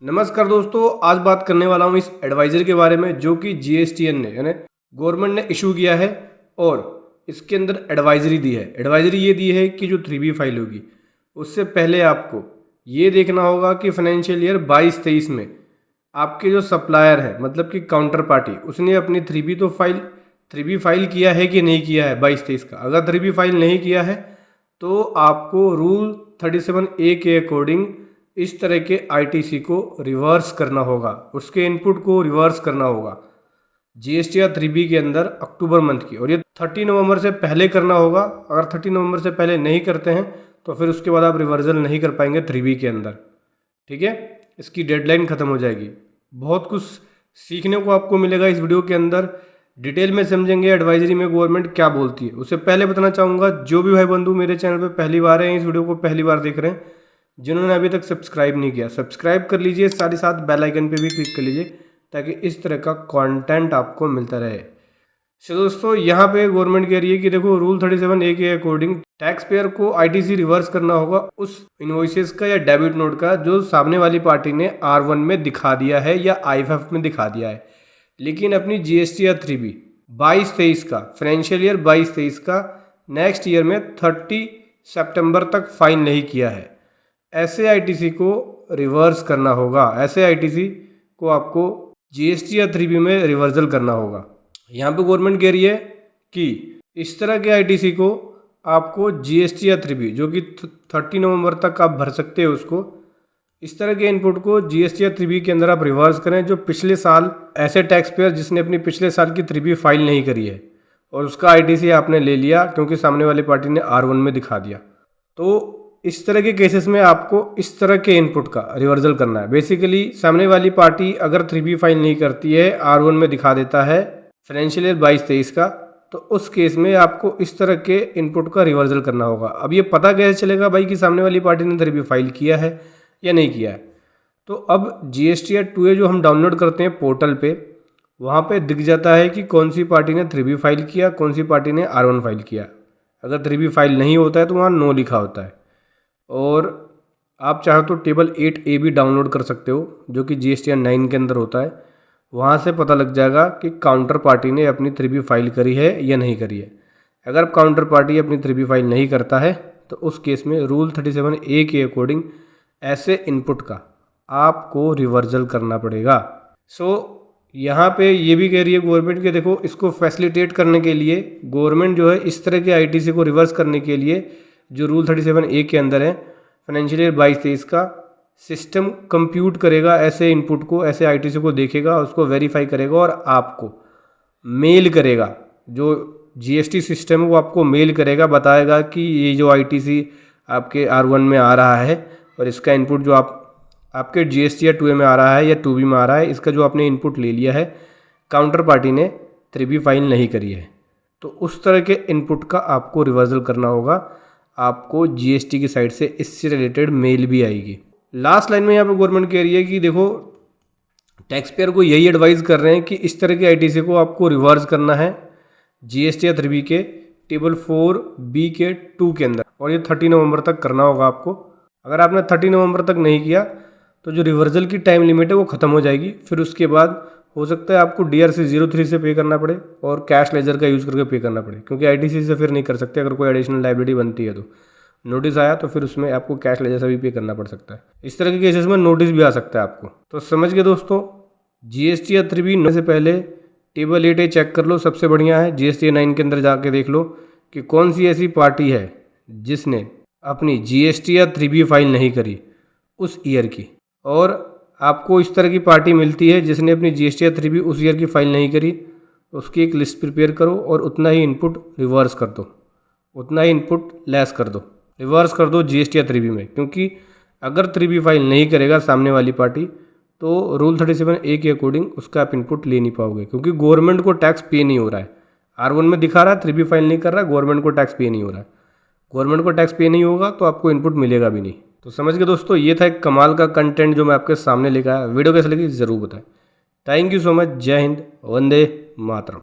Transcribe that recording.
नमस्कार दोस्तों, आज बात करने वाला हूँ इस एडवाइजर के बारे में जो कि जीएसटीएन ने यानी गवर्नमेंट ने इशू किया है और इसके अंदर एडवाइजरी दी है। एडवाइजरी ये दी है कि जो 3B फाइल होगी उससे पहले आपको ये देखना होगा कि फाइनेंशियल ईयर 22-23 में आपके जो सप्लायर है मतलब कि काउंटर पार्टी उसने अपनी 3B फाइल किया है कि नहीं किया है 22-23 का। अगर 3B फाइल नहीं किया है तो आपको रूल 37A के अकॉर्डिंग इस तरह के आईटीसी को रिवर्स करना होगा, उसके इनपुट को रिवर्स करना होगा जीएसटीआर 3B के अंदर अक्टूबर मंथ की, और ये 30 नवंबर से पहले करना होगा। अगर 30 नवंबर से पहले नहीं करते हैं तो फिर उसके बाद आप रिवर्सल नहीं कर पाएंगे 3B के अंदर। ठीक है, इसकी डेडलाइन ख़त्म हो जाएगी। बहुत कुछ सीखने को आपको मिलेगा इस वीडियो के अंदर, डिटेल में समझेंगे एडवाइजरी में गवर्नमेंट क्या बोलती है। उससे पहले बताना चाहूँगा जो भी भाई बंधु मेरे चैनल पर पहली बार हैं, इस वीडियो को पहली बार देख रहे हैं, जिन्होंने अभी तक सब्सक्राइब नहीं किया सब्सक्राइब कर लीजिए, साथ ही साथ बेल आइकन पे भी क्लिक कर लीजिए ताकि इस तरह का कंटेंट आपको मिलता रहे। तो दोस्तों यहाँ पे गवर्नमेंट कह रही है कि देखो रूल 37A के अकॉर्डिंग टैक्स पेयर को आईटीसी रिवर्स करना होगा उस इनवॉइसेस का या डेबिट नोट का जो सामने वाली पार्टी ने R1 में दिखा दिया है या IFF में दिखा दिया है, लेकिन अपनी जीएसटीआर 3B 22-23 का फाइनेंशियल ईयर 22-23 का नेक्स्ट ईयर में 30 सितंबर तक फाइल नहीं किया है। ऐसे आईटीसी को रिवर्स करना होगा, ऐसे आईटीसी को आपको जीएसटीआर 3B में रिवर्सल करना होगा। यहाँ पे गवर्नमेंट कह रही है कि इस तरह के आईटीसी को आपको जीएसटीआर 3B जो कि 30 नवंबर तक आप भर सकते हो, उसको इस तरह के इनपुट को जीएसटीआर 3B के अंदर आप रिवर्स करें जो पिछले साल ऐसे टैक्स पेयर जिसने अपनी पिछले साल की 3B फाइल नहीं करी है और उसका आईटीसी आपने ले लिया क्योंकि सामने वाली पार्टी ने R1 में दिखा दिया, तो इस तरह के केसेस में आपको इस तरह के इनपुट का रिवर्सल करना है। बेसिकली सामने वाली पार्टी अगर 3B फाइल नहीं करती है, R1 में दिखा देता है फाइनेंशियल ईयर 22-23 का, तो उस केस में आपको इस तरह के इनपुट का रिवर्सल करना होगा। अब ये पता कैसे चलेगा भाई कि सामने वाली पार्टी ने 3B फाइल किया है या नहीं किया है? तो अब GSTR 2A जो हम डाउनलोड करते हैं पोर्टल पे, वहाँ पे दिख जाता है कि कौन सी पार्टी ने 3B फाइल किया, कौन सी पार्टी ने R1 फाइल किया। अगर 3B फाइल नहीं होता है तो वहाँ नो लिखा होता है। और आप चाहो तो टेबल 8A भी डाउनलोड कर सकते हो जो कि GSTR 9 के अंदर होता है। वहाँ से पता लग जाएगा कि काउंटर पार्टी ने अपनी 3B फाइल करी है या नहीं करी है। अगर काउंटर पार्टी अपनी 3B फाइल नहीं करता है तो उस केस में रूल 37A के अकॉर्डिंग ऐसे इनपुट का आपको रिवर्सल करना पड़ेगा। यहाँ पे ये भी कह रही है गवर्नमेंट कि देखो इसको फैसिलिटेट करने के लिए गवर्नमेंट जो है इस तरह के आईटीसी को रिवर्स करने के लिए जो रूल 37A के अंदर है फाइनेंशियल ईयर 22-23 का सिस्टम कंप्यूट करेगा ऐसे इनपुट को, ऐसे आईटीसी को देखेगा, उसको वेरीफाई करेगा और आपको मेल करेगा। जो जीएसटी सिस्टम है वो आपको मेल करेगा, बताएगा कि ये जो आईटीसी आपके R1 में आ रहा है और इसका इनपुट जो आपके GSTR 2A में आ रहा है या 2B में आ रहा है, इसका जो आपने इनपुट ले लिया है काउंटर पार्टी ने 3B फाइल नहीं करी है, तो उस तरह के इनपुट का आपको रिवर्सल करना होगा। आपको जीएसटी की साइड से इससे रिलेटेड मेल भी आएगी। लास्ट लाइन में यहाँ पे गवर्नमेंट कह रही है कि देखो टैक्स पेयर को यही एडवाइस कर रहे हैं कि इस तरह के आईटीसी को आपको रिवर्स करना है जीएसटीआर 3B के टेबल 4B के 2 के अंदर, और ये 30 नवंबर तक करना होगा आपको। अगर आपने 30 नवंबर तक नहीं किया तो जो रिवर्सल की टाइम लिमिट है वो ख़त्म हो जाएगी। फिर उसके बाद हो सकता है आपको DRC 03 से पे करना पड़े और कैश लेजर का यूज़ करके पे करना पड़े, क्योंकि आईटीसी से फिर नहीं कर सकते। अगर कोई एडिशनल लायबिलिटी बनती है तो नोटिस आया तो फिर उसमें आपको कैश लेजर से भी पे करना पड़ सकता है। इस तरह के केसेस में नोटिस भी आ सकता है आपको। तो समझ गए दोस्तों, GSTR 3B से पहले टेबल 8A चेक कर लो, सबसे बढ़िया है। GSTR 9 के अंदर जाके देख लो कि कौन सी ऐसी पार्टी है जिसने अपनी GSTR 3B फाइल नहीं करी उस ईयर की, और आपको इस तरह की पार्टी मिलती है जिसने अपनी GSTR 3B उस ईयर की फाइल नहीं करी, उसकी एक लिस्ट प्रिपेयर करो और उतना ही इनपुट रिवर्स कर दो, उतना ही इनपुट लेस कर दो, रिवर्स कर दो GSTR 3B में। क्योंकि अगर 3B फाइल नहीं करेगा सामने वाली पार्टी तो रूल 37A के अकॉर्डिंग उसका आप इनपुट ले नहीं पाओगे, क्योंकि गवर्नमेंट को टैक्स पे नहीं हो रहा है। R1 में दिखा रहा है 3B फाइल नहीं कर रहा है, गवर्नमेंट को टैक्स पे नहीं हो रहा है। गवर्नमेंट को टैक्स पे नहीं होगा तो आपको इनपुट मिलेगा भी नहीं। तो समझ गए दोस्तों, ये था एक कमाल का कंटेंट जो मैं आपके सामने लेकर आया। वीडियो कैसे लगी ज़रूर बताएं। Thank you so much. जय हिंद, वंदे मातरम।